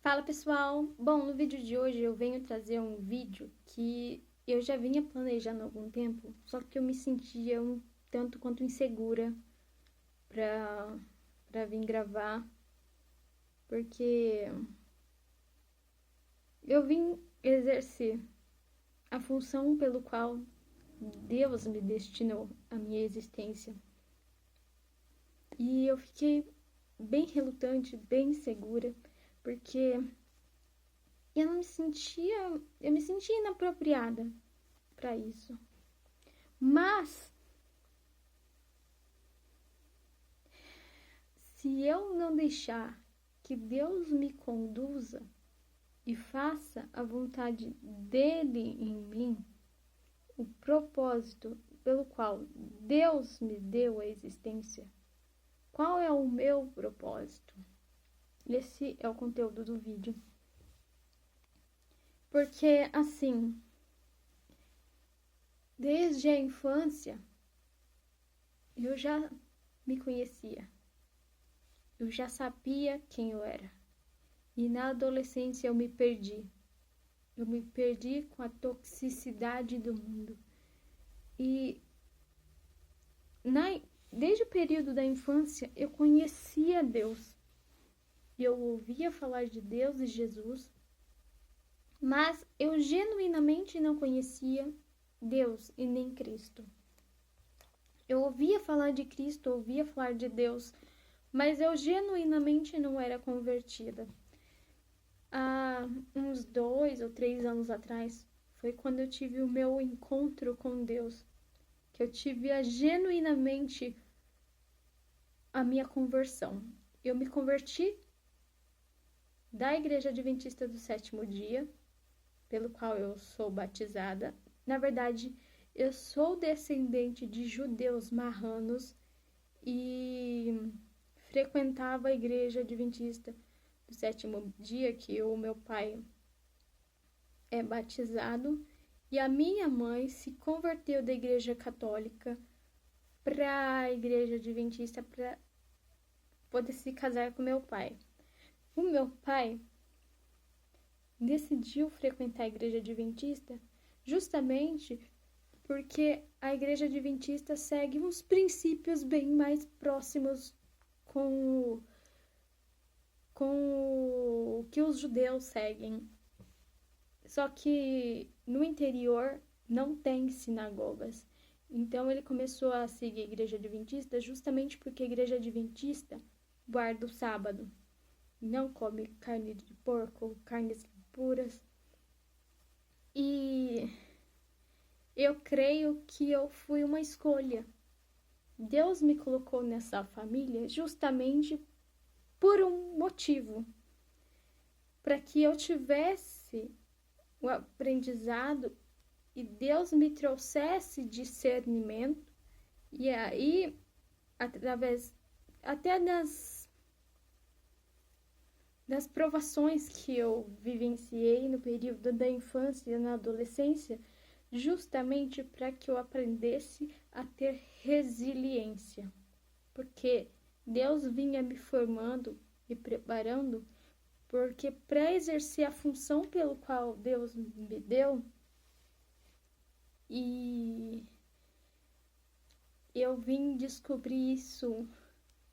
Fala pessoal! Bom, no vídeo de hoje eu venho trazer um vídeo que eu já vinha planejando há algum tempo, só que eu me sentia um tanto quanto insegura pra vir gravar, porque eu vim exercer a função pelo qual Deus me destinou à minha existência. E eu fiquei bem relutante, bem insegura, porque eu me sentia inapropriada para isso. Mas se eu não deixar que Deus me conduza e faça a vontade dele em mim, o propósito pelo qual Deus me deu a existência, qual é o meu propósito? Esse é o conteúdo do vídeo. Porque, assim, desde a infância, eu já me conhecia. Eu já sabia quem eu era. E na adolescência eu me perdi. Eu me perdi com a toxicidade do mundo. E desde o período da infância eu conhecia Deus. E eu ouvia falar de Deus e Jesus. Mas eu genuinamente não conhecia Deus e nem Cristo. Eu ouvia falar de Cristo, ouvia falar de Deus, mas eu genuinamente não era convertida. Há uns 2 ou 3 anos atrás, foi quando eu tive o meu encontro com Deus, que eu tive genuinamente a minha conversão. Eu me converti da Igreja Adventista do Sétimo Dia, pelo qual eu sou batizada. Na verdade, eu sou descendente de judeus marranos e frequentava a Igreja Adventista do Sétimo Dia, que o meu pai é batizado, e a minha mãe se converteu da Igreja Católica para a Igreja Adventista para poder se casar com meu pai. O meu pai decidiu frequentar a Igreja Adventista justamente porque a Igreja Adventista segue uns princípios bem mais próximos com o que os judeus seguem. Só que no interior não tem sinagogas. Então ele começou a seguir a Igreja Adventista justamente porque a Igreja Adventista guarda o sábado. Não come carne de porco, carnes puras. E eu creio que eu fui uma escolha. Deus me colocou nessa família justamente por um motivo. Para que eu tivesse o aprendizado e Deus me trouxesse discernimento. E aí, através até das provações que eu vivenciei no período da infância e na adolescência, justamente para que eu aprendesse a ter resiliência. Porque Deus vinha me formando e preparando, porque para exercer a função pelo qual Deus me deu, e eu vim descobrir isso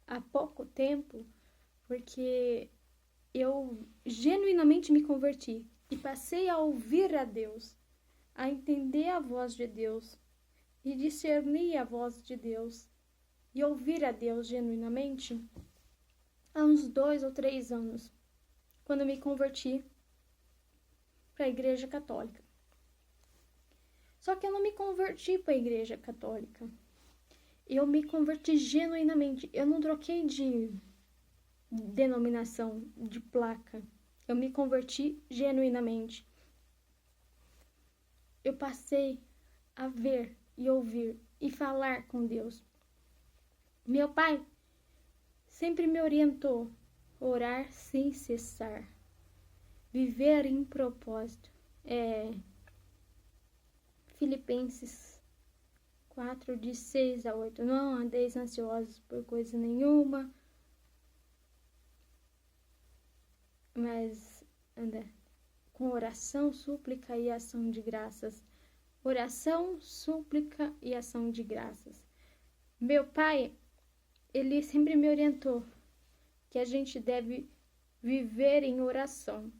há pouco tempo, porque eu genuinamente me converti e passei a ouvir a Deus, a entender a voz de Deus e discernir a voz de Deus e ouvir a Deus genuinamente há uns 2 ou 3 anos, quando eu me converti para a Igreja Católica. Só que eu não me converti para a Igreja Católica. Eu me converti genuinamente. Eu não troquei de denominação, de placa. Eu me converti genuinamente. Eu passei a ver e ouvir e falar com Deus. Meu pai sempre me orientou a orar sem cessar, viver em propósito. Filipenses 4, de 6 a 8. Não andeis ansiosos por coisa nenhuma, mas com oração, súplica e ação de graças. Oração, súplica e ação de graças. Meu pai, ele sempre me orientou que a gente deve viver em oração,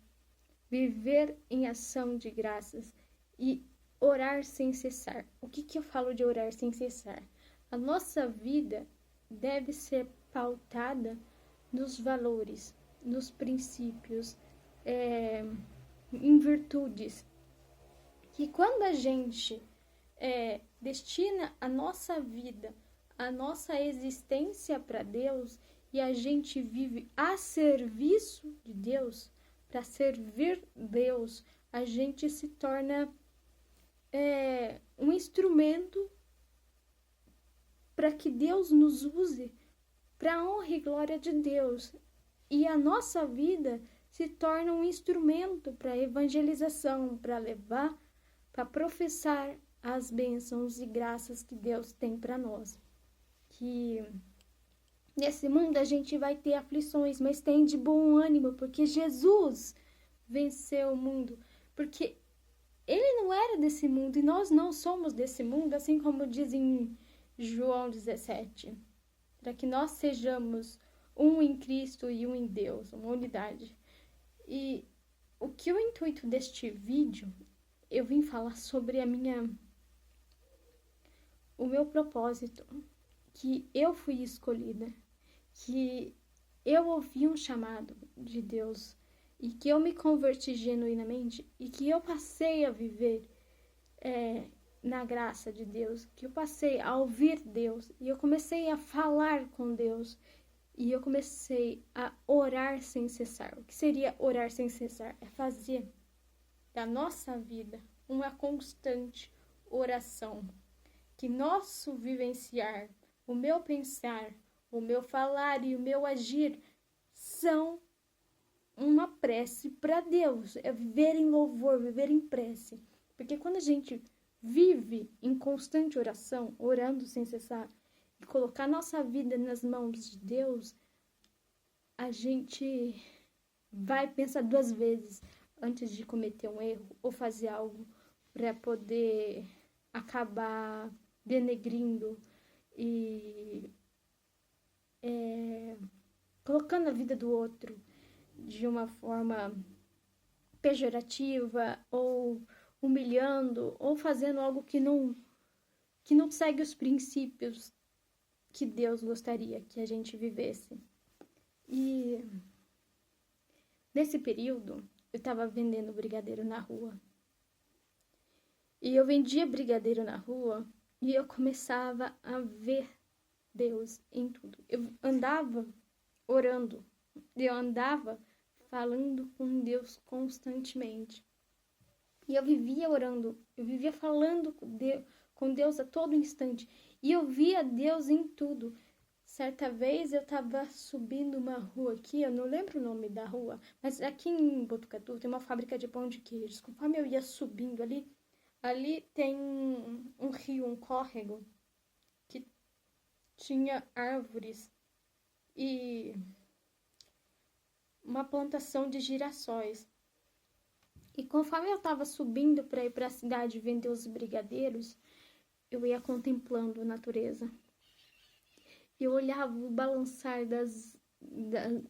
viver em ação de graças e orar sem cessar. O que eu falo de orar sem cessar? A nossa vida deve ser pautada nos valores, nos princípios, em virtudes. Que quando a gente destina a nossa vida, a nossa existência para Deus e a gente vive a serviço de Deus, para servir Deus, a gente se torna um instrumento para que Deus nos use para a honra e glória de Deus. E a nossa vida se torna um instrumento para evangelização, para levar, para professar as bênçãos e graças que Deus tem para nós. Que nesse mundo a gente vai ter aflições, mas tem de bom ânimo, porque Jesus venceu o mundo, porque ele não era desse mundo e nós não somos desse mundo, assim como diz em João 17, para que nós sejamos um em Cristo e um em Deus, uma unidade. E o que o intuito deste vídeo, eu vim falar sobre o meu propósito, que eu fui escolhida, que eu ouvi um chamado de Deus e que eu me converti genuinamente e que eu passei a viver na graça de Deus, que eu passei a ouvir Deus e eu comecei a falar com Deus e eu comecei a orar sem cessar. O que seria orar sem cessar? É fazer da nossa vida uma constante oração, que nosso vivenciar, o meu pensar, o meu falar e o meu agir são uma prece para Deus, é viver em louvor, viver em prece, porque quando a gente vive em constante oração, orando sem cessar, e colocar nossa vida nas mãos de Deus, a gente vai pensar 2 vezes antes de cometer um erro ou fazer algo para poder acabar denegrindo e colocando a vida do outro de uma forma pejorativa ou humilhando ou fazendo algo que não segue os princípios que Deus gostaria que a gente vivesse. E nesse período eu estava vendendo brigadeiro na rua. E eu vendia brigadeiro na rua e eu começava a ver Deus em tudo. Eu andava orando, eu andava falando com Deus constantemente. E eu vivia orando, eu vivia falando com Deus a todo instante. E eu via Deus em tudo. Certa vez eu estava subindo uma rua aqui, eu não lembro o nome da rua, mas aqui em Botucatu tem uma fábrica de pão de queijo. Conforme eu ia subindo ali tem um rio, um córrego, que tinha árvores e uma plantação de girassóis. E conforme eu estava subindo para ir para a cidade vender os brigadeiros, eu ia contemplando a natureza. Eu olhava o balançar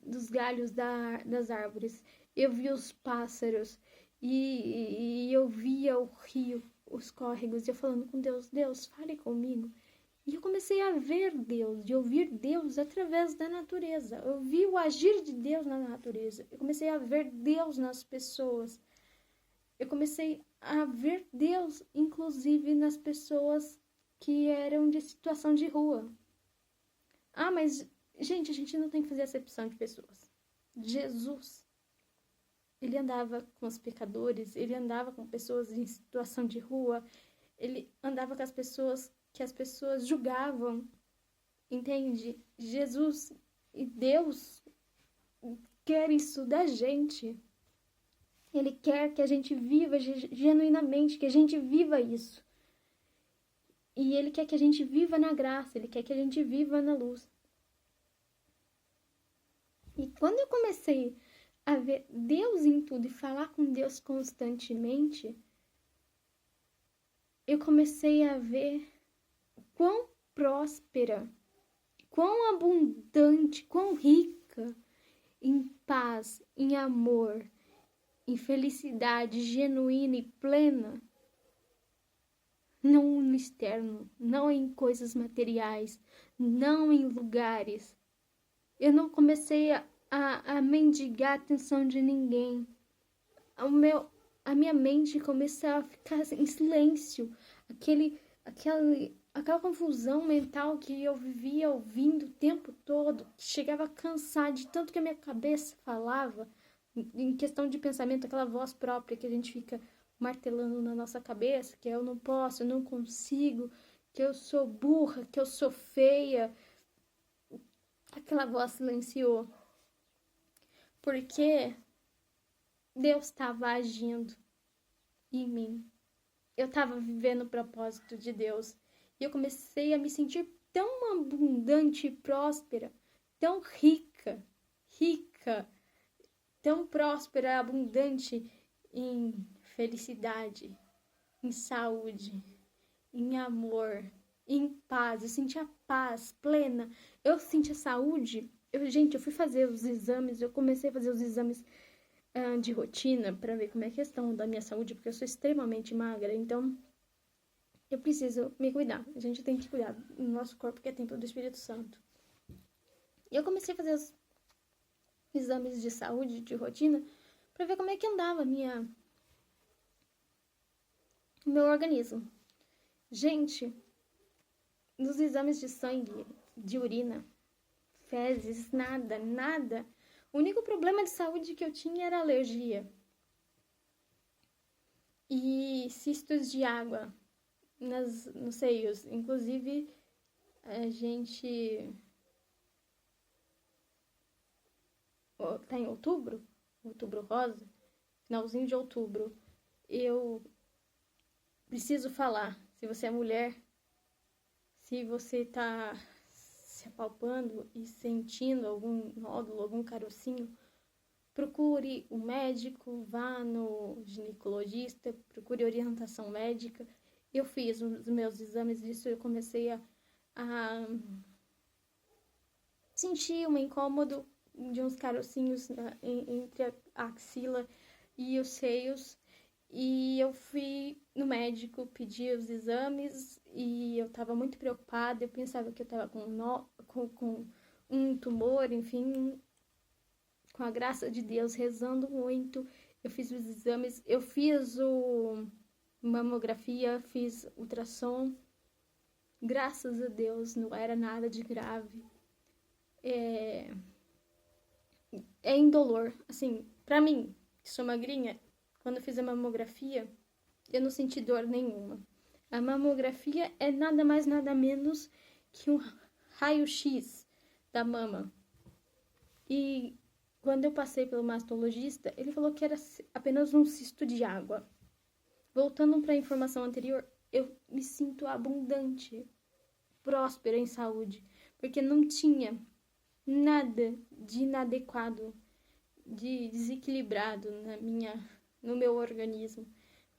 dos galhos das árvores. Eu via os pássaros e eu via o rio, os córregos. E eu falando com Deus, Deus, fale comigo. E eu comecei a ver Deus, de ouvir Deus através da natureza. Eu vi o agir de Deus na natureza. Eu comecei a ver Deus nas pessoas. Eu comecei a ver Deus, inclusive, nas pessoas que eram de situação de rua. Ah, mas, gente, a gente não tem que fazer acepção de pessoas. Jesus, ele andava com os pecadores, ele andava com pessoas em situação de rua, ele andava com as pessoas que as pessoas julgavam, entende? Jesus e Deus quer isso da gente. Ele quer que a gente viva genuinamente, que a gente viva isso. E Ele quer que a gente viva na graça, Ele quer que a gente viva na luz. E quando eu comecei a ver Deus em tudo e falar com Deus constantemente, eu comecei a ver quão próspera, quão abundante, quão rica em paz, em amor, em felicidade genuína e plena, não no externo, não em coisas materiais, não em lugares. Eu não comecei a mendigar a atenção de ninguém. A minha mente começou a ficar em silêncio. Aquela confusão mental que eu vivia ouvindo o tempo todo, que chegava a cansar de tanto que a minha cabeça falava, em questão de pensamento, aquela voz própria que a gente fica martelando na nossa cabeça, que eu não posso, eu não consigo, que eu sou burra, que eu sou feia. Aquela voz silenciou. Porque Deus estava agindo em mim. Eu estava vivendo o propósito de Deus. E eu comecei a me sentir tão abundante e próspera, tão rica, tão próspera, abundante em felicidade, em saúde, em amor, em paz. Eu sentia paz plena. Eu sentia saúde. Gente, eu fui fazer os exames, eu comecei a fazer os exames de rotina para ver como é a questão da minha saúde, porque eu sou extremamente magra, então eu preciso me cuidar. A gente tem que cuidar do nosso corpo, que é templo do Espírito Santo. E eu comecei a fazer os exames de saúde, de rotina, para ver como é que andava o meu organismo. Gente, nos exames de sangue, de urina, fezes, nada. O único problema de saúde que eu tinha era alergia. E cistos de água nos seios. Inclusive, a gente tá em outubro rosa, finalzinho de outubro. Eu preciso falar, se você é mulher, se você tá se apalpando e sentindo algum nódulo, algum carocinho, procure um médico, vá no ginecologista, procure orientação médica. Eu fiz os meus exames disso, eu comecei a sentir um incômodo de uns carocinhos entre a axila e os seios. E eu fui no médico, pedi os exames e eu tava muito preocupada. Eu pensava que eu tava com um tumor, enfim. Com a graça de Deus, rezando muito, eu fiz os exames. Eu fiz mamografia, fiz ultrassom. Graças a Deus, não era nada de grave. É indolor. Assim, pra mim, que sou magrinha, quando eu fiz a mamografia, eu não senti dor nenhuma. A mamografia é nada mais, nada menos que um raio-x da mama. E quando eu passei pelo mastologista, ele falou que era apenas um cisto de água. Voltando para a informação anterior, eu me sinto abundante, próspera em saúde, porque não tinha nada de inadequado, de desequilibrado no meu organismo.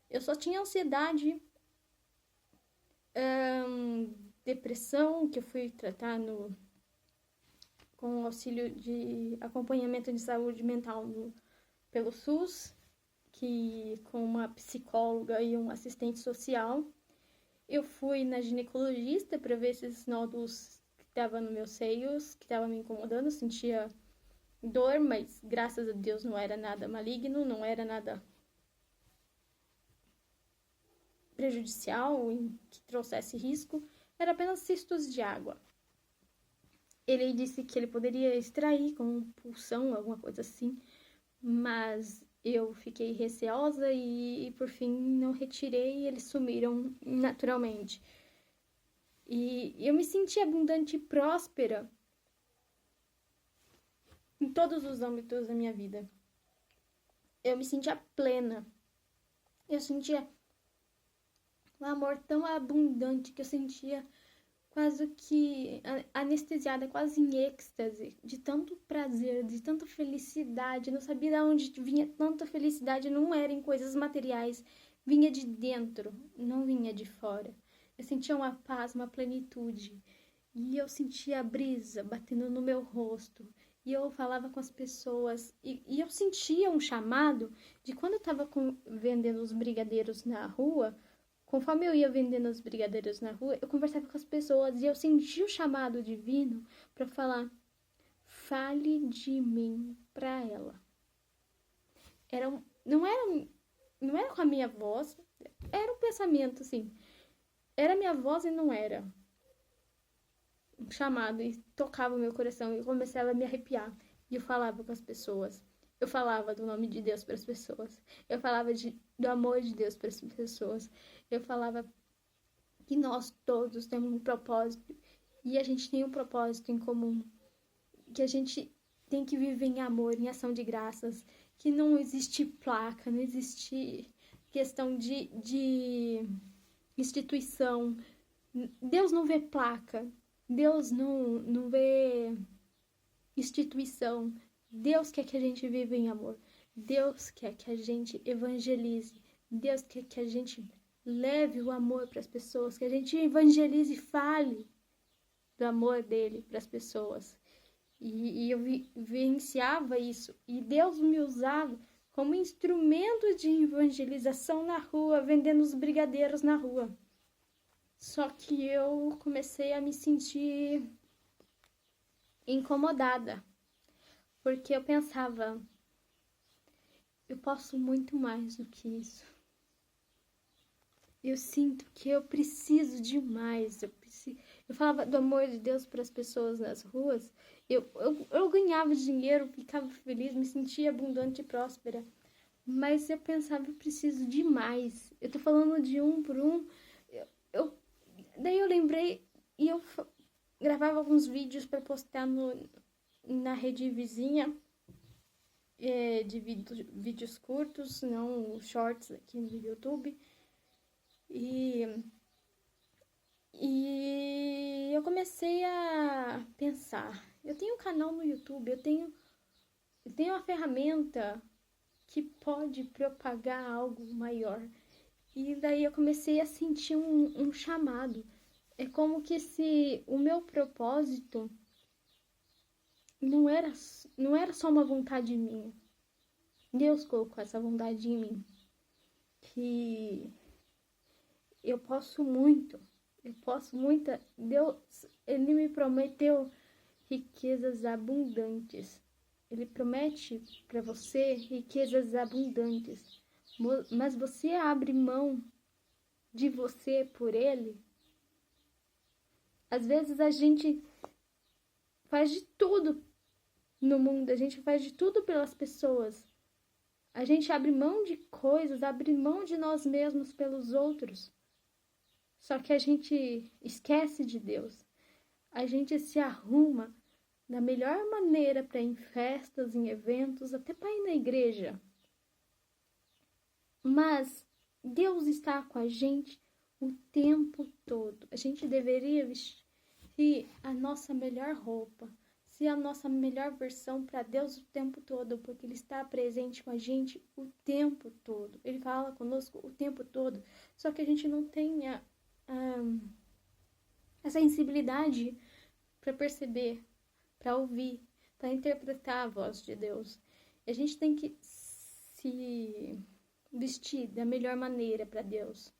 Eu só tinha ansiedade, depressão, que eu fui tratar com auxílio de acompanhamento de saúde mental pelo SUS, que com uma psicóloga e um assistente social. Eu fui na ginecologista para ver esses nódulos que estavam nos meus seios, que estavam me incomodando. Eu sentia dor, mas graças a Deus não era nada maligno, não era nada prejudicial, que trouxesse risco. Era apenas cistos de água. Ele disse que ele poderia extrair com pulsão, alguma coisa assim, mas eu fiquei receosa e por fim não retirei e eles sumiram naturalmente. E eu me senti abundante e próspera em todos os âmbitos da minha vida. Eu me sentia plena. Eu sentia um amor tão abundante que eu sentia quase que anestesiada, quase em êxtase, de tanto prazer, de tanta felicidade. Não sabia de onde vinha tanta felicidade, não era em coisas materiais, vinha de dentro, não vinha de fora. Eu sentia uma paz, uma plenitude, e eu sentia a brisa batendo no meu rosto, e eu falava com as pessoas, e eu sentia um chamado de quando eu estava vendendo os brigadeiros na rua. Conforme eu ia vendendo os brigadeiros na rua, eu conversava com as pessoas e eu senti o chamado divino para falar: fale de mim para ela. Não era com a minha voz, era um pensamento assim. Era minha voz e não era um chamado, e tocava o meu coração e eu começava a me arrepiar. E eu falava com as pessoas. Eu falava do nome de Deus para as pessoas. Eu falava do amor de Deus para as pessoas. Eu falava que nós todos temos um propósito e a gente tem um propósito em comum. Que a gente tem que viver em amor, em ação de graças. Que não existe placa, não existe questão de instituição. Deus não vê placa. Deus não vê instituição. Deus quer que a gente viva em amor. Deus quer que a gente evangelize. Deus quer que a gente leve o amor para as pessoas, que a gente evangelize e fale do amor dele para as pessoas. E eu vivenciava isso. E Deus me usava como instrumento de evangelização na rua, vendendo os brigadeiros na rua. Só que eu comecei a me sentir incomodada, porque eu pensava, eu posso muito mais do que isso. Eu sinto que eu preciso de mais. Eu falava do amor de Deus para as pessoas nas ruas. Eu ganhava dinheiro, ficava feliz, me sentia abundante e próspera. Mas eu pensava, eu preciso de mais. Eu tô falando de um por um. Daí eu lembrei e eu gravava alguns vídeos para postar na rede vizinha, de vídeos curtos, não shorts aqui no YouTube. E eu comecei a pensar, eu tenho um canal no YouTube, eu tenho uma ferramenta que pode propagar algo maior. E daí eu comecei a sentir um chamado. É como que se o meu propósito não era só uma vontade minha. Deus colocou essa vontade em mim. Que eu posso muito. Deus, ele me prometeu riquezas abundantes. Ele promete para você riquezas abundantes. Mas você abre mão de você por ele? Às vezes a gente faz de tudo no mundo, a gente faz de tudo pelas pessoas. A gente abre mão de coisas, abre mão de nós mesmos pelos outros. Só que a gente esquece de Deus. A gente se arruma da melhor maneira para ir em festas, em eventos, até para ir na igreja. Mas Deus está com a gente o tempo todo. A gente deveria vestir a nossa melhor roupa, ser a nossa melhor versão para Deus o tempo todo, porque Ele está presente com a gente o tempo todo. Ele fala conosco o tempo todo, só que a gente não tem a sensibilidade para perceber, para ouvir, para interpretar a voz de Deus. E a gente tem que se vestir da melhor maneira para Deus,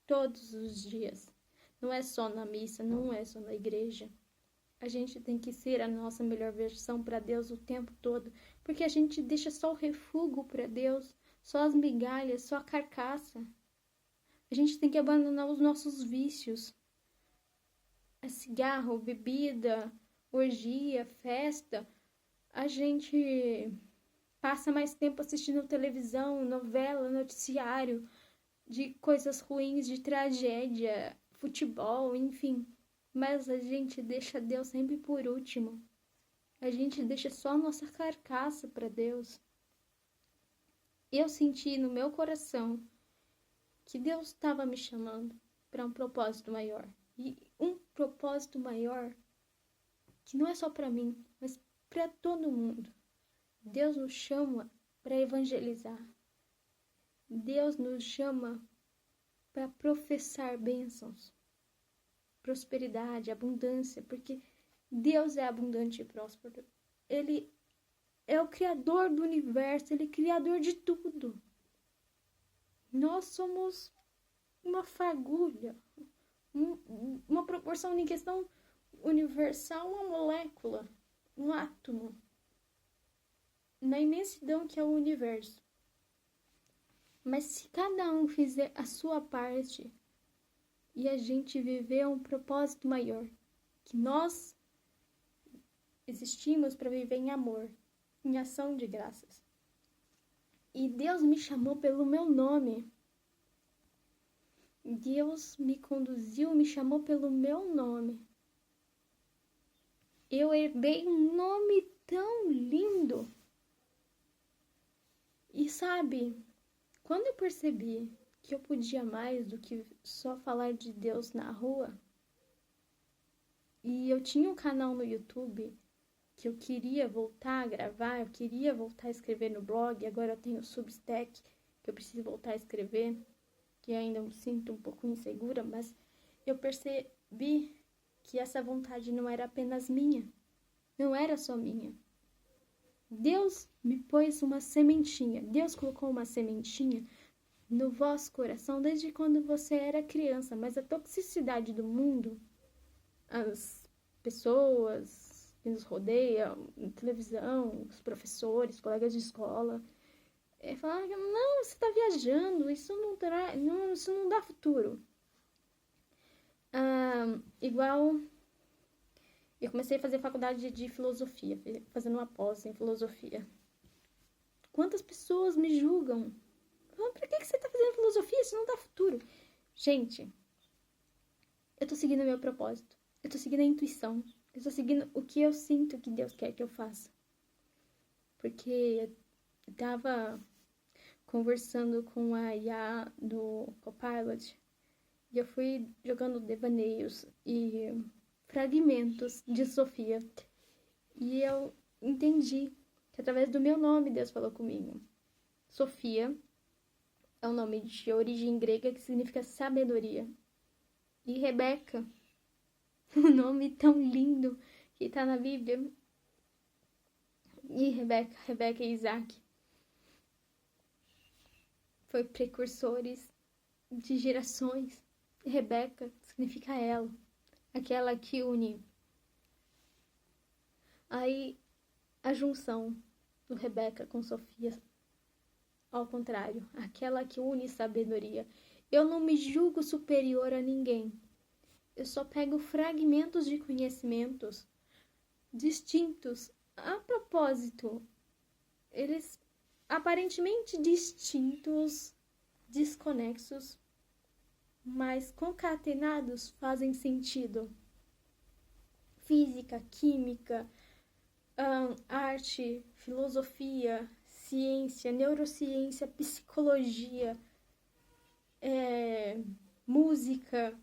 todos os dias. Não é só na missa, não é só na igreja. A gente tem que ser a nossa melhor versão para Deus o tempo todo, porque a gente deixa só o refúgio para Deus, só as migalhas, só a carcaça. A gente tem que abandonar os nossos vícios. Cigarro, bebida, orgia, festa. A gente passa mais tempo assistindo televisão, novela, noticiário, de coisas ruins, de tragédia, futebol, enfim. Mas a gente deixa Deus sempre por último. A gente deixa só a nossa carcaça para Deus. Eu senti no meu coração que Deus estava me chamando para um propósito maior. E um propósito maior, que não é só para mim, mas para todo mundo. Deus nos chama para evangelizar. Deus nos chama para professar bênçãos, prosperidade, abundância, porque Deus é abundante e próspero. Ele é o Criador do universo, Ele é Criador de tudo. Nós somos uma fagulha, uma proporção em questão universal, uma molécula, um átomo, na imensidão que é o universo. Mas se cada um fizer a sua parte e a gente viver um propósito maior, que nós existimos para viver em amor, em ação de graças. E Deus me chamou pelo meu nome. Deus me conduziu, me chamou pelo meu nome. Eu herdei um nome tão lindo. E sabe, quando eu percebi que eu podia mais do que só falar de Deus na rua, e eu tinha um canal no YouTube que eu queria voltar a gravar, eu queria voltar a escrever no blog, agora eu tenho o Substack, que eu preciso voltar a escrever, que ainda me sinto um pouco insegura, mas eu percebi que essa vontade não era apenas minha, não era só minha. Deus me pôs uma sementinha, Deus colocou uma sementinha no vosso coração desde quando você era criança, mas a toxicidade do mundo, as pessoas que nos rodeiam, televisão, os professores, colegas de escola, falaram, não, você está viajando, isso não dá futuro. Igual, eu comecei a fazer faculdade de filosofia, fazendo uma pós em filosofia. Quantas pessoas me julgam? Falam, pra que você está fazendo filosofia? Isso não dá futuro. Gente, eu tô seguindo o meu propósito, eu tô seguindo a intuição, eu tô seguindo o que eu sinto que Deus quer que eu faça. Porque eu tava conversando com a IA do Copilot e eu fui jogando devaneios e fragmentos de Sofia. E eu entendi que através do meu nome Deus falou comigo. Sofia é um nome de origem grega que significa sabedoria. E Rebeca, um nome tão lindo que tá na Bíblia. E Rebeca e Isaac foi precursores de gerações. Rebeca significa ela, aquela que une. Aí a junção do Rebeca com Sofia, ao contrário, aquela que une sabedoria. Eu não me julgo superior a ninguém. Eu só pego fragmentos de conhecimentos distintos. A propósito, eles aparentemente distintos, desconexos, mas concatenados fazem sentido. Física, química, arte, filosofia, ciência, neurociência, psicologia, música,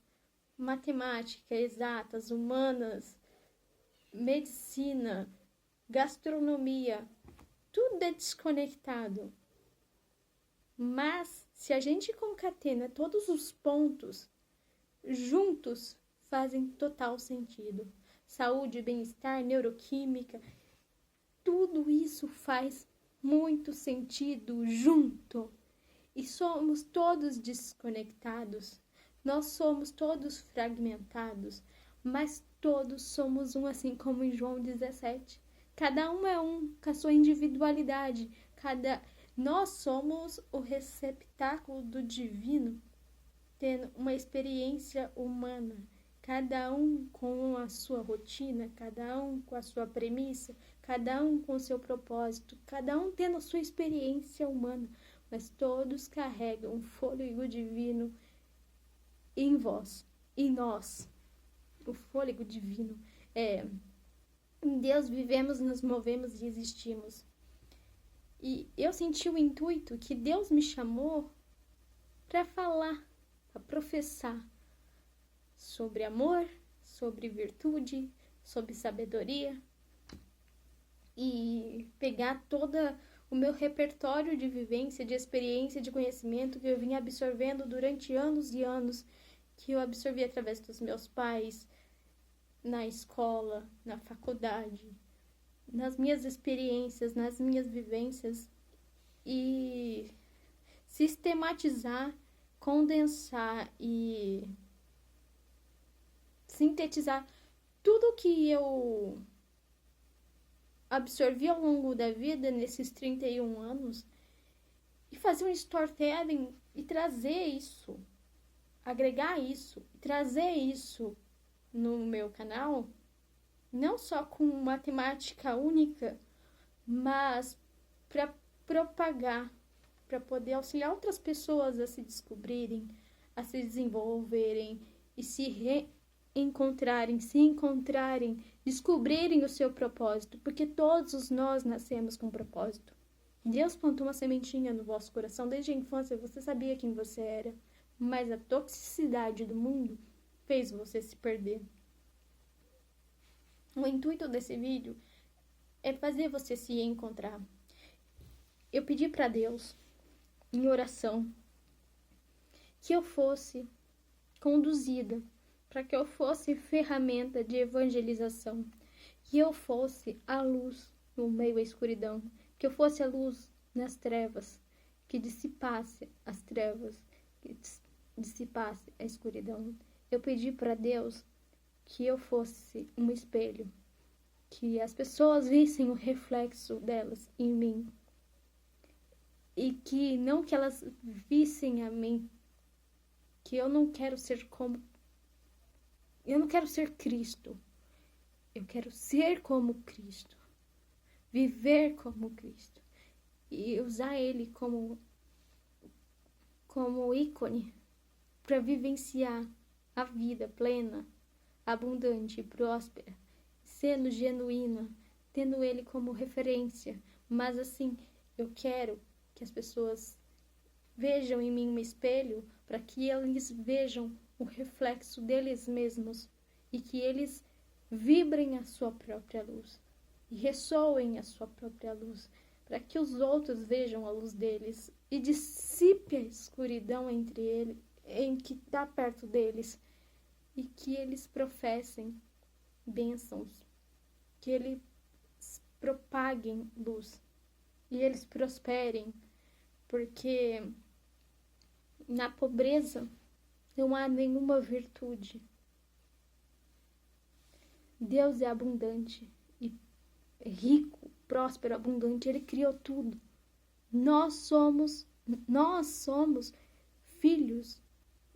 matemática, exatas, humanas, medicina, gastronomia, tudo é desconectado. Mas se a gente concatena todos os pontos, juntos fazem total sentido. Saúde, bem-estar, neuroquímica, tudo isso faz muito sentido junto. E somos todos desconectados. Nós somos todos fragmentados, mas todos somos um, assim como em João 17. Cada um é um, com a sua individualidade. Nós somos o receptáculo do divino, tendo uma experiência humana. Cada um com a sua rotina, cada um com a sua premissa, cada um com o seu propósito, cada um tendo a sua experiência humana, mas todos carregam o fôlego divino em vós, em nós. O fôlego divino em Deus vivemos, nos movemos e existimos. E eu senti o intuito que Deus me chamou para falar, para professar sobre amor, sobre virtude, sobre sabedoria e pegar todo o meu repertório de vivência, de experiência, de conhecimento que eu vinha absorvendo durante anos e anos, que eu absorvi através dos meus pais, na escola, na faculdade, nas minhas experiências, nas minhas vivências, e sistematizar, condensar e sintetizar tudo que eu absorvi ao longo da vida, nesses 31 anos, e fazer um storytelling e trazer isso, agregar isso, trazer isso no meu canal, não só com uma temática única, mas para propagar, para poder auxiliar outras pessoas a se descobrirem, a se desenvolverem e se reencontrarem, se encontrarem, descobrirem o seu propósito, porque todos nós nascemos com um propósito. Deus plantou uma sementinha no vosso coração desde a infância, você sabia quem você era, mas a toxicidade do mundo fez você se perder. O intuito desse vídeo é fazer você se encontrar. Eu pedi para Deus, em oração, que eu fosse conduzida, para que eu fosse ferramenta de evangelização, que eu fosse a luz no meio da escuridão, que eu fosse a luz nas trevas, que dissipasse as trevas, que dissipasse a escuridão. Eu pedi para Deus que eu fosse um espelho, que as pessoas vissem o reflexo delas em mim, e que não que elas vissem a mim, que eu não quero ser Cristo, eu quero ser como Cristo, viver como Cristo e usar Ele como ícone para vivenciar a vida plena, abundante e próspera, sendo genuína, tendo Ele como referência. Mas assim, eu quero que as pessoas vejam em mim um espelho, para que eles vejam o reflexo deles mesmos e que eles vibrem a sua própria luz e ressoem a sua própria luz, para que os outros vejam a luz deles e dissipe a escuridão entre eles, em que está perto deles, e que eles professem bênçãos, que eles propaguem luz e eles prosperem, porque na pobreza não há nenhuma virtude. Deus é abundante e rico, próspero, abundante. Ele criou tudo. Nós somos filhos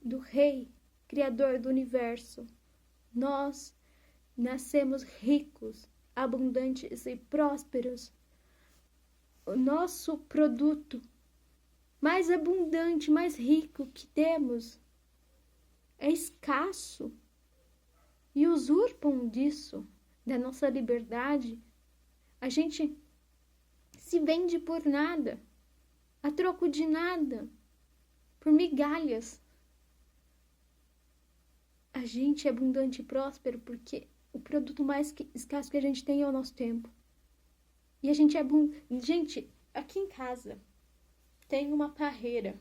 do Rei, Criador do Universo. Nós nascemos ricos, abundantes e prósperos. O nosso produto mais abundante, mais rico que temos é escasso, e usurpam disso, da nossa liberdade. A gente se vende por nada, a troco de nada, por migalhas. A gente é abundante e próspero porque o produto mais escasso que a gente tem é o nosso tempo. E a gente é Gente, aqui em casa tem uma parreira.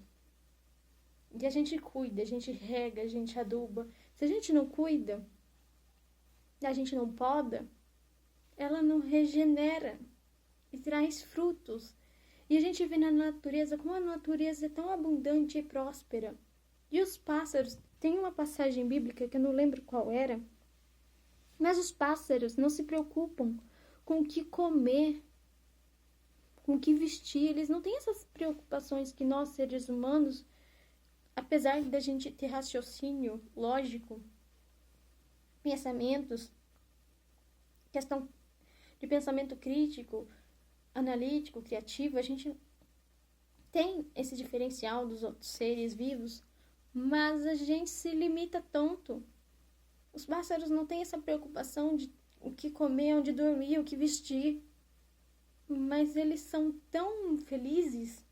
E a gente cuida, a gente rega, a gente aduba. Se a gente não cuida, a gente não poda, ela não regenera e traz frutos. E a gente vê na natureza como a natureza é tão abundante e próspera. E os pássaros, tem uma passagem bíblica que eu não lembro qual era, mas os pássaros não se preocupam com o que comer, com o que vestir. Eles não têm essas preocupações que nós, seres humanos, apesar da gente ter raciocínio lógico, pensamentos, questão de pensamento crítico, analítico, criativo, a gente tem esse diferencial dos outros seres vivos, mas a gente se limita tanto. Os pássaros não têm essa preocupação de o que comer, onde dormir, o que vestir, mas eles são tão felizes.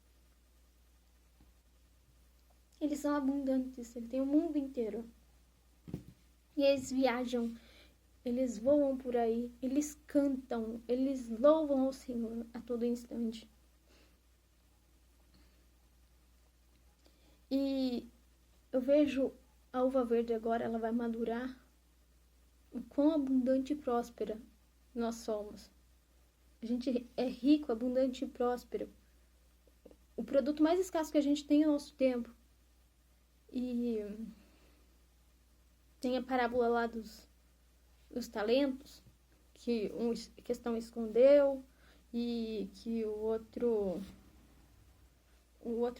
Eles são abundantes, ele tem o mundo inteiro. E eles viajam, eles voam por aí, eles cantam, eles louvam ao Senhor a todo instante. E eu vejo a uva verde agora, ela vai madurar. O quão abundante e próspera nós somos. A gente é rico, abundante e próspero. O produto mais escasso que a gente tem é o nosso tempo. E tem a parábola lá dos talentos, que a questão escondeu e que o outro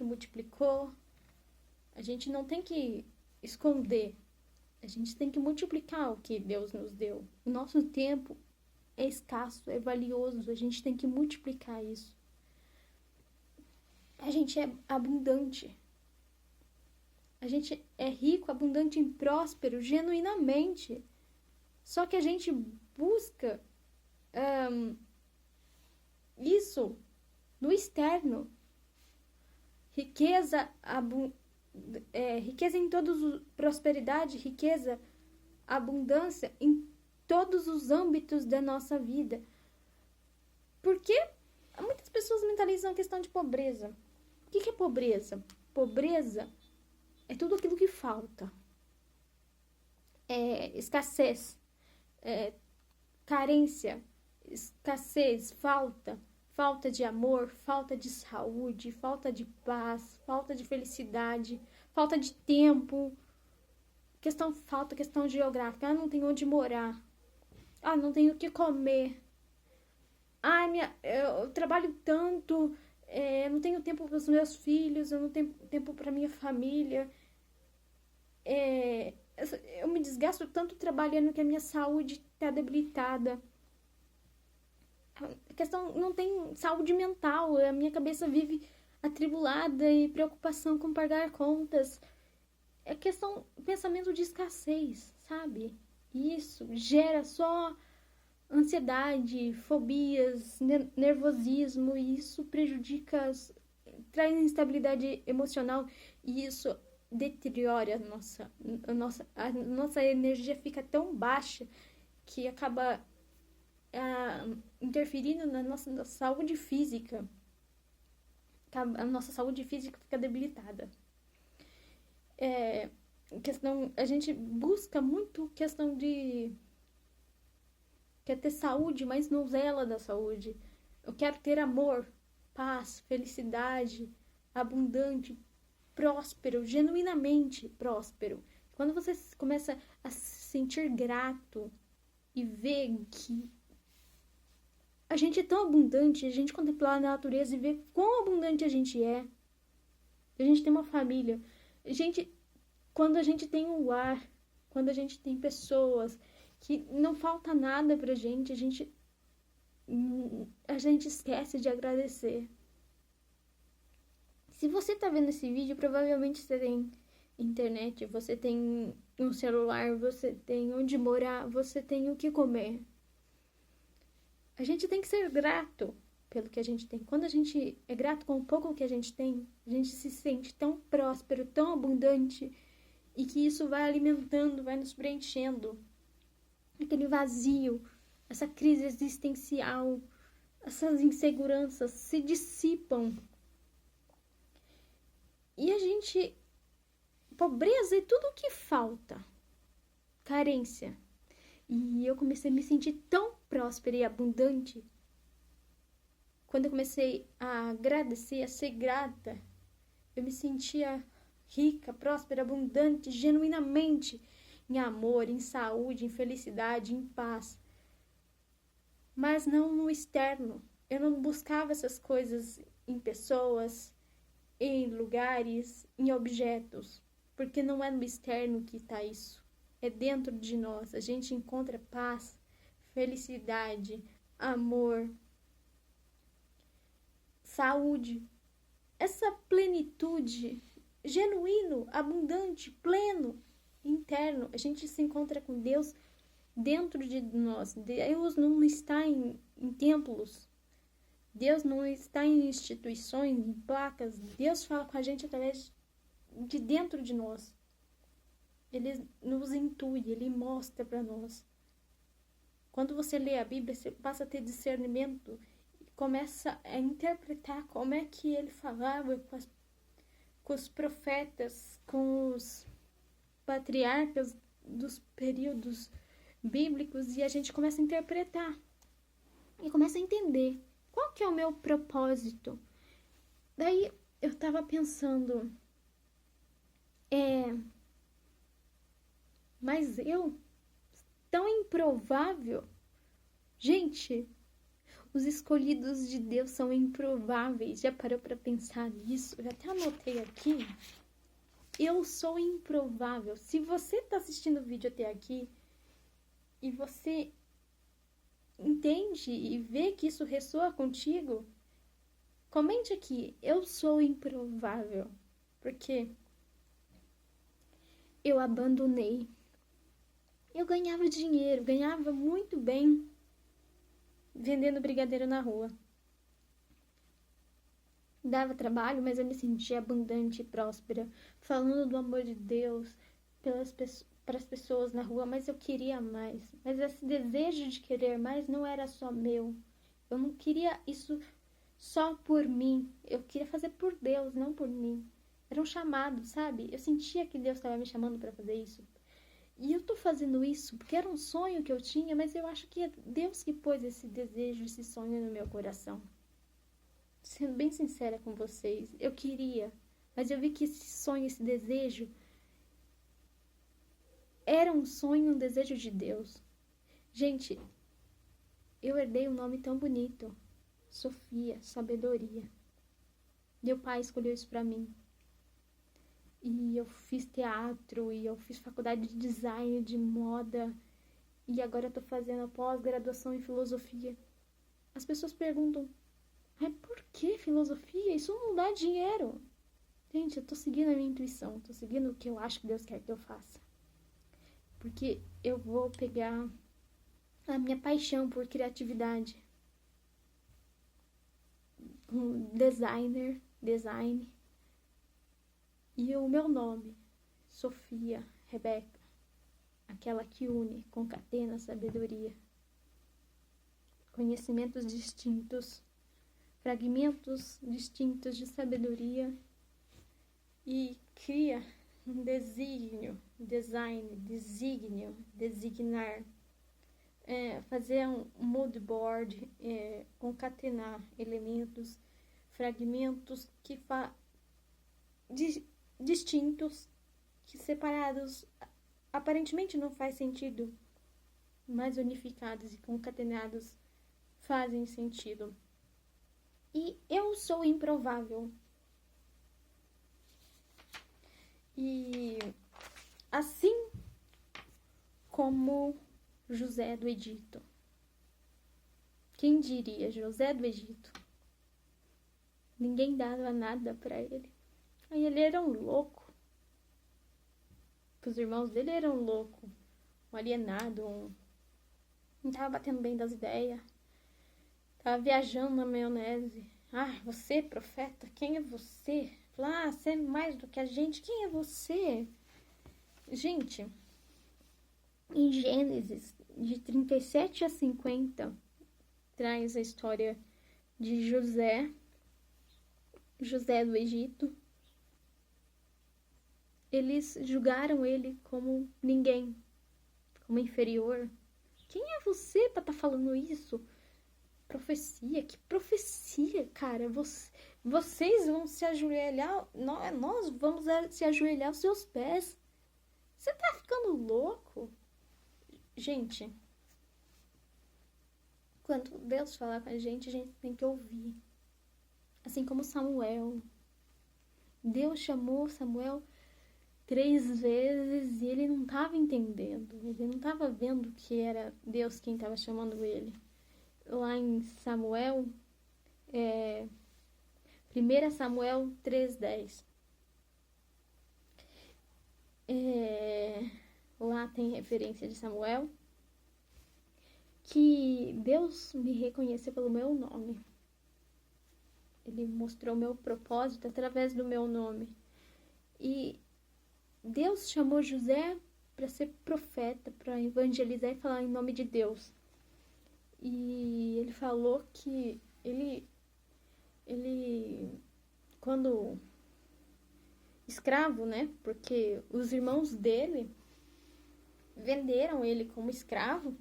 multiplicou. A gente não tem que esconder, a gente tem que multiplicar o que Deus nos deu. O nosso tempo é escasso, é valioso, a gente tem que multiplicar isso. A gente é abundante. A gente é rico, abundante e próspero, genuinamente. Só que a gente busca isso no externo. Riqueza, riqueza em todos os... prosperidade, riqueza, abundância em todos os âmbitos da nossa vida. Porque muitas pessoas mentalizam a questão de pobreza. O que é pobreza? Pobreza é tudo aquilo que falta. É escassez, carência, escassez, falta de amor, falta de saúde, falta de paz, falta de felicidade, falta de tempo, questão geográfica. Não tenho onde morar. Não tenho o que comer. Eu trabalho tanto, não tenho tempo para os meus filhos, eu não tenho tempo para minha família. Eu me desgasto tanto trabalhando que a minha saúde está debilitada. A questão não tem saúde mental, a minha cabeça vive atribulada e preocupação com pagar contas. É questão, pensamento de escassez, sabe? Isso gera só ansiedade, fobias, nervosismo, e isso prejudica, traz instabilidade emocional, e isso deteriora a nossa energia, fica tão baixa que acaba interferindo na nossa saúde física. A nossa saúde física fica debilitada. A gente busca muito questão de... quer ter saúde, mas não zela da saúde. Eu quero ter amor, paz, felicidade, abundante, próspero, genuinamente próspero. Quando você começa a se sentir grato e ver que a gente é tão abundante, a gente contemplar a natureza e ver quão abundante a gente é. A gente tem uma família. Quando a gente tem um lar, quando a gente tem pessoas, que não falta nada pra gente, a gente esquece de agradecer. Se você tá vendo esse vídeo, provavelmente você tem internet, você tem um celular, você tem onde morar, você tem o que comer. A gente tem que ser grato pelo que a gente tem. Quando a gente é grato com o pouco que a gente tem, a gente se sente tão próspero, tão abundante, e que isso vai alimentando, vai nos preenchendo. Aquele vazio, essa crise existencial, essas inseguranças se dissipam. E pobreza é tudo o que falta. Carência. E eu comecei a me sentir tão próspera e abundante. Quando eu comecei a agradecer, a ser grata, eu me sentia rica, próspera, abundante, genuinamente, em amor, em saúde, em felicidade, em paz. Mas não no externo. Eu não buscava essas coisas em pessoas, em lugares, em objetos. Porque não é no externo que está isso. É dentro de nós. A gente encontra paz, felicidade, amor, saúde. Essa plenitude, genuíno, abundante, pleno, interno. A gente se encontra com Deus dentro de nós. Deus não está em templos. Deus não está em instituições, em placas. Deus fala com a gente através de dentro de nós. ele nos intui, ele mostra para nós. Quando você lê a Bíblia, você passa a ter discernimento e começa a interpretar como é que ele falava com os profetas, com os patriarcas dos períodos bíblicos, e a gente começa a interpretar e começa a entender qual que é o meu propósito. Daí eu tava pensando, mas eu, tão improvável, gente, os escolhidos de Deus são improváveis. Já parou para pensar nisso? Eu até anotei aqui. Eu sou improvável. Se você tá assistindo o vídeo até aqui e você entende e vê que isso ressoa contigo, comente aqui, eu sou improvável, porque eu abandonei. Eu ganhava dinheiro, ganhava muito bem vendendo brigadeiro na rua. Dava trabalho, mas eu me sentia abundante e próspera, falando do amor de Deus para as pessoas na rua, mas eu queria mais. Mas esse desejo de querer mais não era só meu. Eu não queria isso só por mim. Eu queria fazer por Deus, não por mim. Era um chamado, sabe? Eu sentia que Deus estava me chamando para fazer isso. E eu tô fazendo isso porque era um sonho que eu tinha, mas eu acho que é Deus que pôs esse desejo, esse sonho no meu coração. Sendo bem sincera com vocês, eu queria, mas eu vi que esse sonho, esse desejo, era um sonho, um desejo de Deus. Gente, eu herdei um nome tão bonito, Sofia, sabedoria. Meu pai escolheu isso pra mim. E eu fiz teatro, e eu fiz faculdade de design, de moda, e agora eu tô fazendo a pós-graduação em filosofia. As pessoas perguntam, mas por que filosofia? Isso não dá dinheiro. Gente, eu tô seguindo a minha intuição, tô seguindo o que eu acho que Deus quer que eu faça. Porque eu vou pegar a minha paixão por criatividade. Um design. E o meu nome, Sofia, Rebeca, aquela que une, concatena, sabedoria. Conhecimentos distintos, fragmentos distintos de sabedoria e cria um desígnio, designar, fazer um mood board, concatenar elementos, fragmentos que distintos, que separados aparentemente não faz sentido, mas unificados e concatenados fazem sentido. E eu sou improvável. E assim como José do Egito. Quem diria José do Egito? Ninguém dava nada para ele. Aí ele era um louco. Os irmãos dele eram loucos. Um alienado. Não tava batendo bem das ideias. Tava viajando na maionese. Ah, você, profeta? Quem é você? Ah, você é mais do que a gente. Quem é você? Gente, em Gênesis, de 37 a 50, traz a história de José do Egito. Eles julgaram ele como ninguém, como inferior. Quem é você para estar falando isso? Profecia? Que profecia, cara? Vocês vão se ajoelhar, nós vamos se ajoelhar aos seus pés. Você tá ficando louco? Gente, quando Deus falar com a gente tem que ouvir. Assim como Samuel. Deus chamou Samuel 3 vezes e ele não estava entendendo. Ele não estava vendo que era Deus quem estava chamando ele. Lá em Samuel, 1 Samuel 3:10. Lá tem referência de Samuel, que Deus me reconheceu pelo meu nome. Ele mostrou meu propósito através do meu nome. E Deus chamou José para ser profeta, para evangelizar e falar em nome de Deus. E ele falou que ele quando escravo, né? Porque os irmãos dele venderam ele como escravo,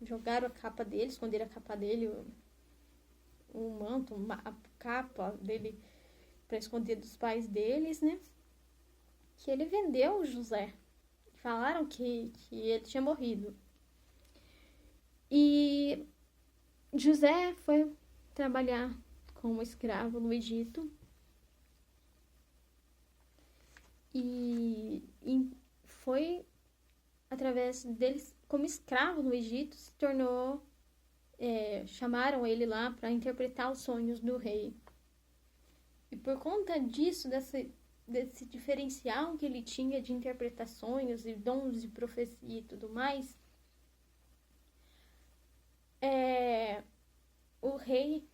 jogaram a capa dele, esconderam a capa dele, o manto, a capa dele para esconder dos pais deles, né? Que ele vendeu José. Falaram que ele tinha morrido. E José foi trabalhar como escravo no Egito. E foi através deles, como escravo no Egito, se tornou... chamaram ele lá para interpretar os sonhos do rei. E por conta disso, desse diferencial que ele tinha de interpretar sonhos e dons de profecia e tudo mais, o rei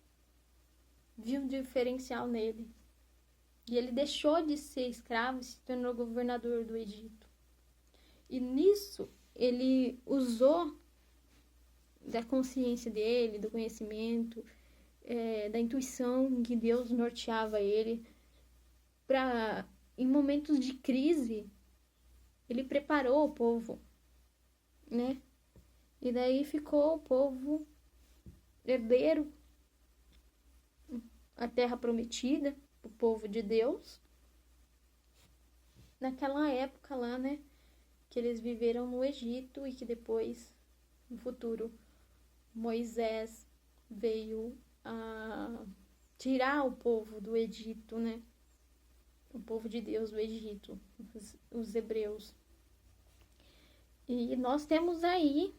viu um diferencial nele. E ele deixou de ser escravo e se tornou governador do Egito. E nisso, ele usou da consciência dele, do conhecimento, da intuição que Deus norteava ele para, em momentos de crise, ele preparou o povo, né? E daí ficou o povo herdeiro, a terra prometida, o povo de Deus, naquela época lá, né? Que eles viveram no Egito e que depois, no futuro, Moisés veio a tirar o povo do Egito, né? O povo de Deus do Egito, os hebreus. E nós temos aí,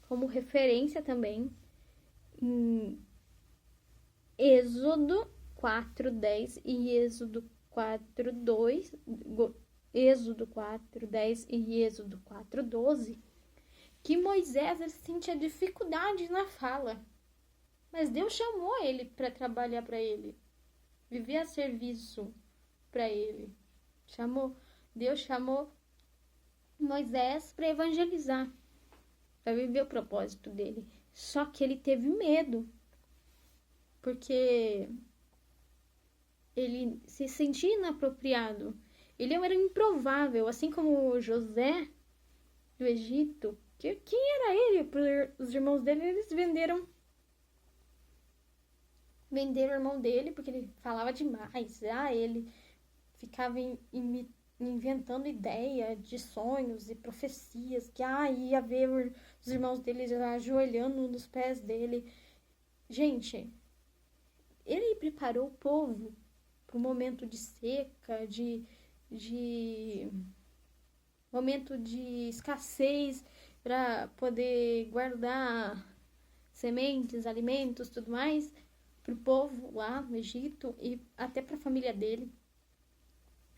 como referência também, em Êxodo 4:10 e Êxodo 4:2, Êxodo 4:10 e Êxodo 4:12, que Moisés ele sentia dificuldade na fala, mas Deus chamou ele para trabalhar para ele, viver a serviço para ele. Deus chamou Moisés para evangelizar, para viver o propósito dele. Só que ele teve medo, porque ele se sentia inapropriado. Ele era improvável, assim como José do Egito. Quem era ele? Os irmãos dele, eles venderam o irmão dele porque ele falava demais. Ele ficava inventando ideia de sonhos e profecias, que ia ver os irmãos dele ajoelhando nos pés dele. Gente, ele preparou o povo para um momento de seca, de momento de escassez, para poder guardar sementes, alimentos, tudo mais, para o povo lá no Egito e até para a família dele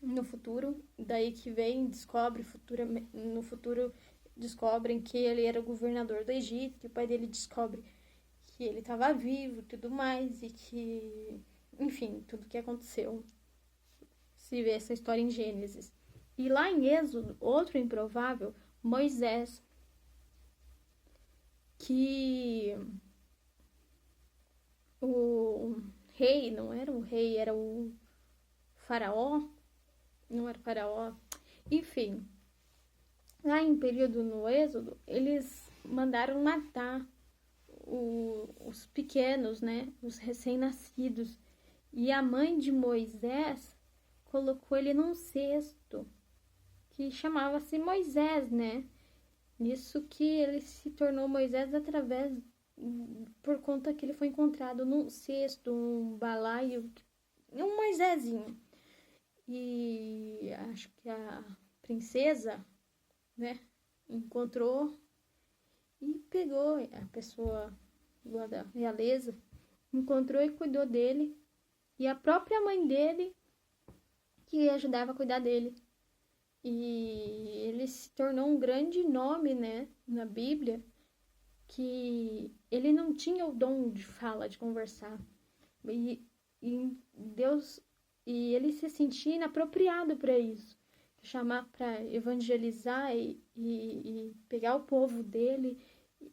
no futuro. Daí que vem, no futuro descobrem que ele era o governador do Egito, que o pai dele descobre que ele estava vivo e tudo mais, e que, enfim, tudo que aconteceu. Se vê essa história em Gênesis. E lá em Êxodo, outro improvável, Moisés, que o rei, não era o rei, era o faraó, não era o faraó, enfim, lá em período no Êxodo, eles mandaram matar os pequenos, né, os recém-nascidos, e a mãe de Moisés colocou ele num cesto que chamava-se Moisés, né? Nisso que ele se tornou Moisés por conta que ele foi encontrado num cesto, um balaio, um Moisésinho. E acho que a princesa, né, encontrou e pegou a pessoa lá da realeza, encontrou e cuidou dele. E a própria mãe dele que ajudava a cuidar dele. E ele se tornou um grande nome, né, na Bíblia, que ele não tinha o dom de fala, de conversar. E Deus e ele se sentia inapropriado para isso. Chamar para evangelizar e pegar o povo dele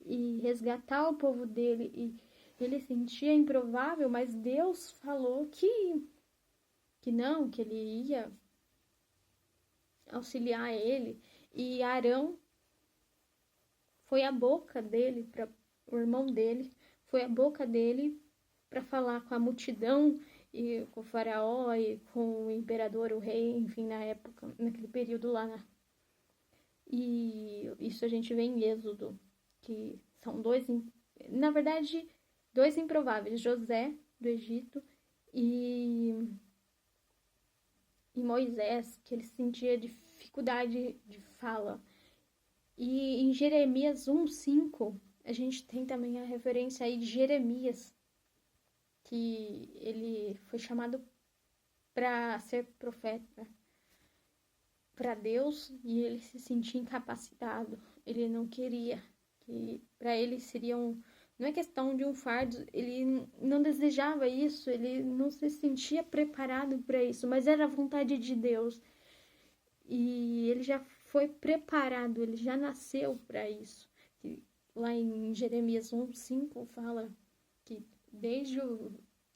e resgatar o povo dele. E ele sentia improvável, mas Deus falou que não, que ele ia auxiliar ele. E Arão foi a boca dele, o irmão dele, foi a boca dele para falar com a multidão e com o faraó e com o imperador, o rei, enfim, na época, naquele período lá. E isso a gente vê em Êxodo, que são dois improváveis, José, do Egito, e Moisés, que ele sentia dificuldade de fala. E em Jeremias 1:5, a gente tem também a referência aí de Jeremias, que ele foi chamado para ser profeta para Deus e ele se sentia incapacitado. Ele não queria, que para ele não é questão de um fardo, ele não desejava isso, ele não se sentia preparado para isso, mas era a vontade de Deus. E ele já foi preparado, ele já nasceu para isso. Lá em Jeremias 1:5 fala que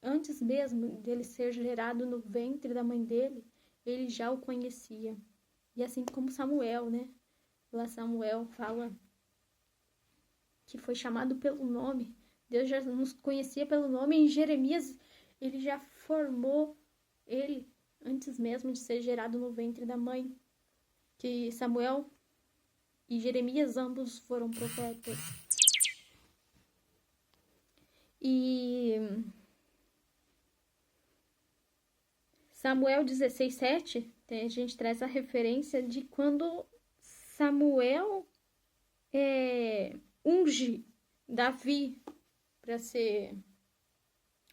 antes mesmo dele ser gerado no ventre da mãe dele, ele já o conhecia. E assim como Samuel, né? Lá Samuel fala que foi chamado pelo nome. Deus já nos conhecia pelo nome. Em Jeremias, ele já formou ele antes mesmo de ser gerado no ventre da mãe. Que Samuel e Jeremias ambos foram profetas. E Samuel 16:7, a gente traz a referência de quando Samuel unge Davi para ser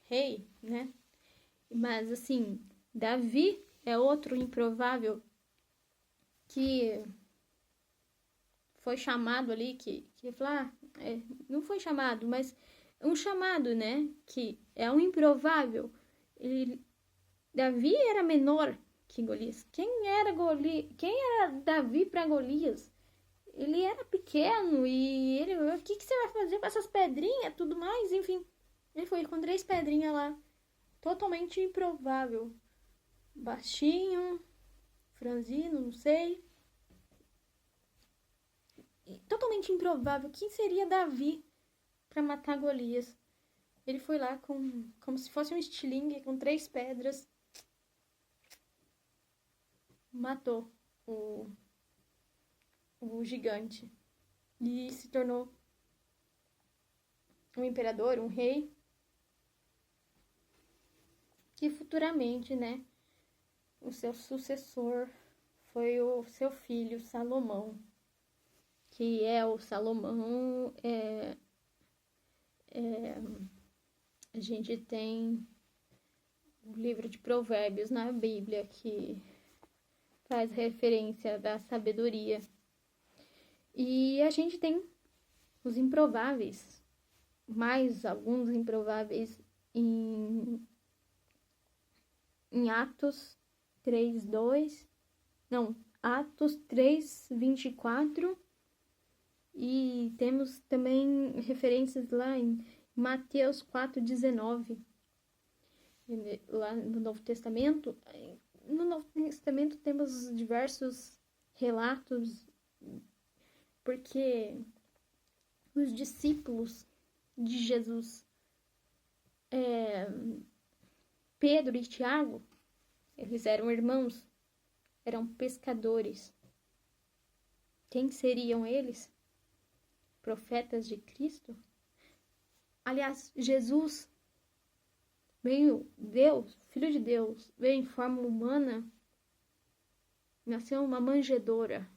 rei, né? Mas assim, Davi é outro improvável que foi chamado ali, que não foi chamado, mas um chamado, né? Que é um improvável. Davi era menor que Golias. Quem era Davi para Golias? Ele era pequeno e ele, o que você vai fazer com essas pedrinhas, tudo mais, enfim. Ele foi com 3 pedrinhas lá, totalmente improvável. Baixinho, franzino, não sei. Totalmente improvável. Quem seria Davi para matar Golias? Ele foi lá como se fosse um estilingue com 3 pedras. Matou o gigante. E se tornou um imperador, um rei. Que futuramente, né, o seu sucessor foi o seu filho Salomão. Que é o Salomão, a gente tem o livro de Provérbios na Bíblia que faz referência da sabedoria. E a gente tem os improváveis, mais alguns improváveis em Atos 3:2, não, Atos 3:24, e temos também referências lá em Mateus 4:19, lá no Novo Testamento. No Novo Testamento temos diversos relatos, porque os discípulos de Jesus, Pedro e Tiago, eles eram irmãos, eram pescadores. Quem seriam eles? Profetas de Cristo? Aliás, Jesus veio, Deus, Filho de Deus, veio em forma humana, nasceu uma manjedoura,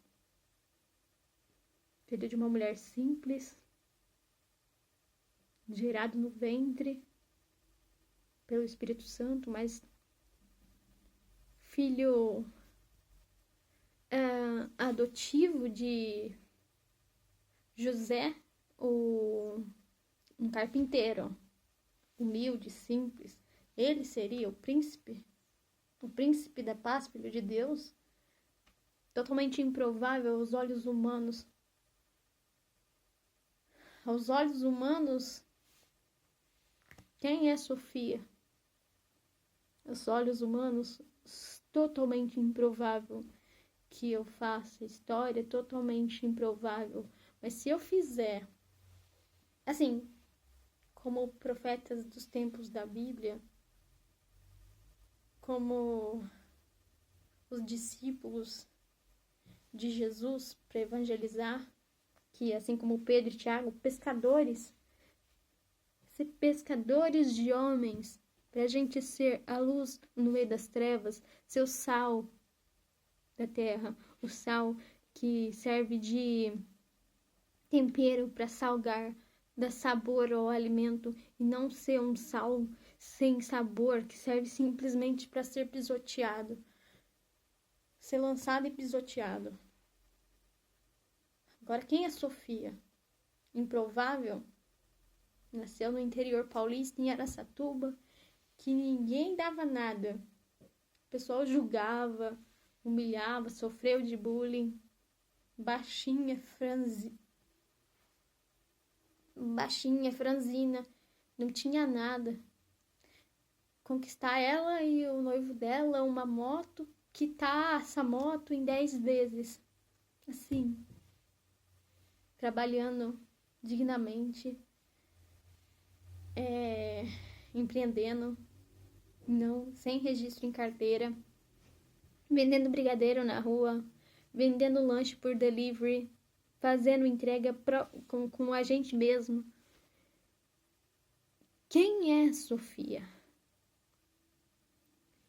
filho de uma mulher simples, gerado no ventre pelo Espírito Santo, mas filho adotivo de José, um carpinteiro, humilde, simples. Ele seria o príncipe o príncipe da paz, filho de Deus, totalmente improvável aos olhos humanos. Aos olhos humanos, quem é Sofia? Aos olhos humanos, totalmente improvável que eu faça história, totalmente improvável. Mas se eu fizer, assim, como profetas dos tempos da Bíblia, como os discípulos de Jesus para evangelizar, que assim como Pedro e Tiago, pescadores, ser pescadores de homens, para a gente ser a luz no meio das trevas, ser o sal da terra, o sal que serve de tempero para salgar, dar sabor ao alimento e não ser um sal sem sabor que serve simplesmente para ser pisoteado, ser lançado e pisoteado. Agora, quem é Sofia? Improvável? Nasceu no interior paulista, em Araçatuba, que ninguém dava nada. O pessoal julgava, humilhava, sofreu de bullying. Baixinha, franzina, não tinha nada. Conquistar ela e o noivo dela, uma moto, quitar essa moto em 10 vezes. Assim, trabalhando dignamente, empreendendo, não, sem registro em carteira, vendendo brigadeiro na rua, vendendo lanche por delivery, fazendo entrega com a gente mesmo. Quem é Sofia?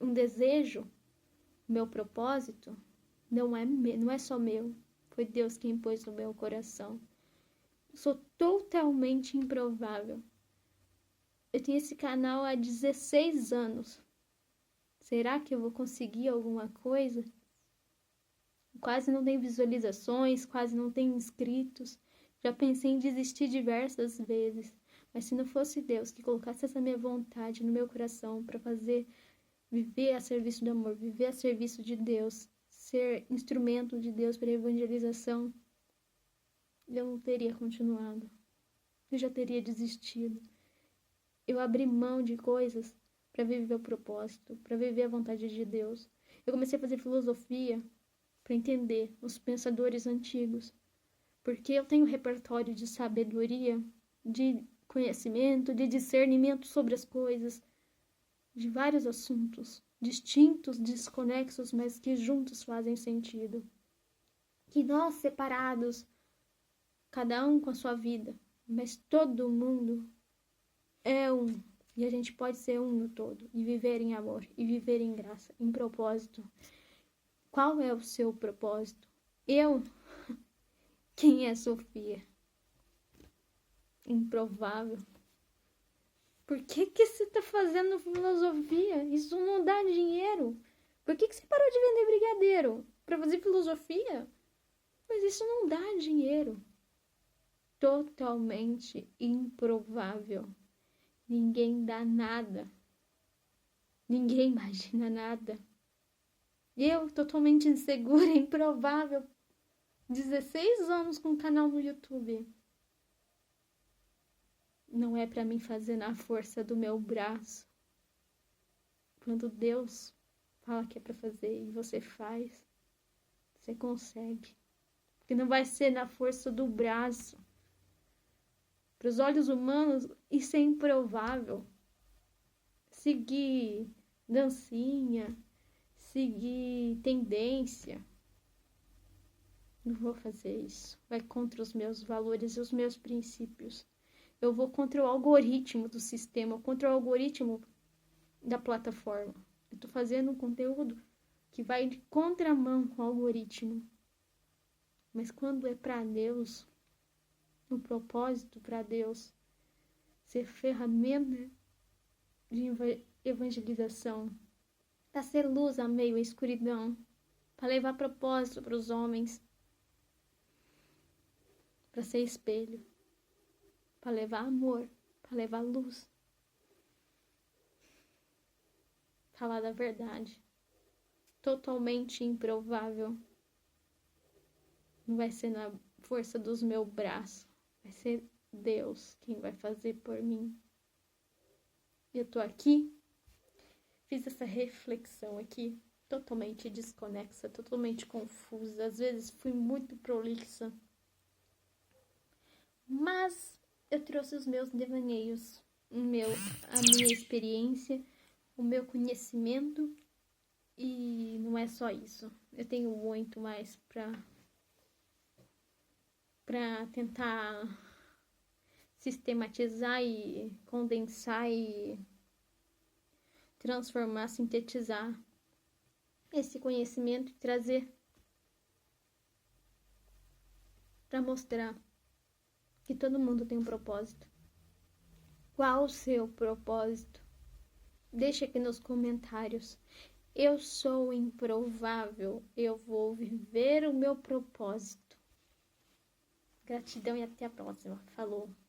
Um desejo, meu propósito, não é só meu. Foi Deus quem pôs no meu coração. Sou totalmente improvável. Eu tenho esse canal há 16 anos. Será que eu vou conseguir alguma coisa? Quase não tem visualizações, quase não tem inscritos. Já pensei em desistir diversas vezes. Mas se não fosse Deus que colocasse essa minha vontade no meu coração para viver a serviço do amor, viver a serviço de Deus, ser instrumento de Deus para a evangelização, eu não teria continuado. Eu já teria desistido. Eu abri mão de coisas para viver o propósito, para viver a vontade de Deus. Eu comecei a fazer filosofia para entender os pensadores antigos, porque eu tenho repertório de sabedoria, de conhecimento, de discernimento sobre as coisas, de vários assuntos distintos, desconexos, mas que juntos fazem sentido. Que nós separados, cada um com a sua vida, mas todo mundo é um. E a gente pode ser um no todo, e viver em amor, e viver em graça, em propósito. Qual é o seu propósito? Quem é Sofia? Improvável. Por que você tá fazendo filosofia? Isso não dá dinheiro. Por que você parou de vender brigadeiro? Pra fazer filosofia? Mas isso não dá dinheiro. Totalmente improvável. Ninguém dá nada. Ninguém imagina nada. Eu, totalmente insegura, improvável. 16 anos com um canal no YouTube. Não é pra mim fazer na força do meu braço. Quando Deus fala que é pra fazer e você faz, você consegue. Porque não vai ser na força do braço. Para os olhos humanos, isso é improvável. Seguir dancinha, seguir tendência. Não vou fazer isso. Vai contra os meus valores e os meus princípios. Eu vou contra o algoritmo do sistema, contra o algoritmo da plataforma. Eu tô fazendo um conteúdo que vai de contramão com o algoritmo. Mas quando é para Deus, o propósito para Deus, ser ferramenta de evangelização, para ser luz a meio à escuridão, para levar propósito para os homens, para ser espelho, para levar amor, para levar luz, falar da verdade, totalmente improvável. Não vai ser na força dos meus braços. Vai ser Deus quem vai fazer por mim. Eu tô aqui, fiz essa reflexão aqui, totalmente desconexa, totalmente confusa. Às vezes fui muito prolixa. Mas eu trouxe os meus devaneios, a minha experiência, o meu conhecimento. E não é só isso. Eu tenho muito mais para tentar sistematizar e condensar e transformar, sintetizar esse conhecimento e trazer para mostrar que todo mundo tem um propósito. Qual o seu propósito? Deixa aqui nos comentários. Eu sou improvável, eu vou viver o meu propósito. Gratidão e até a próxima. Falou!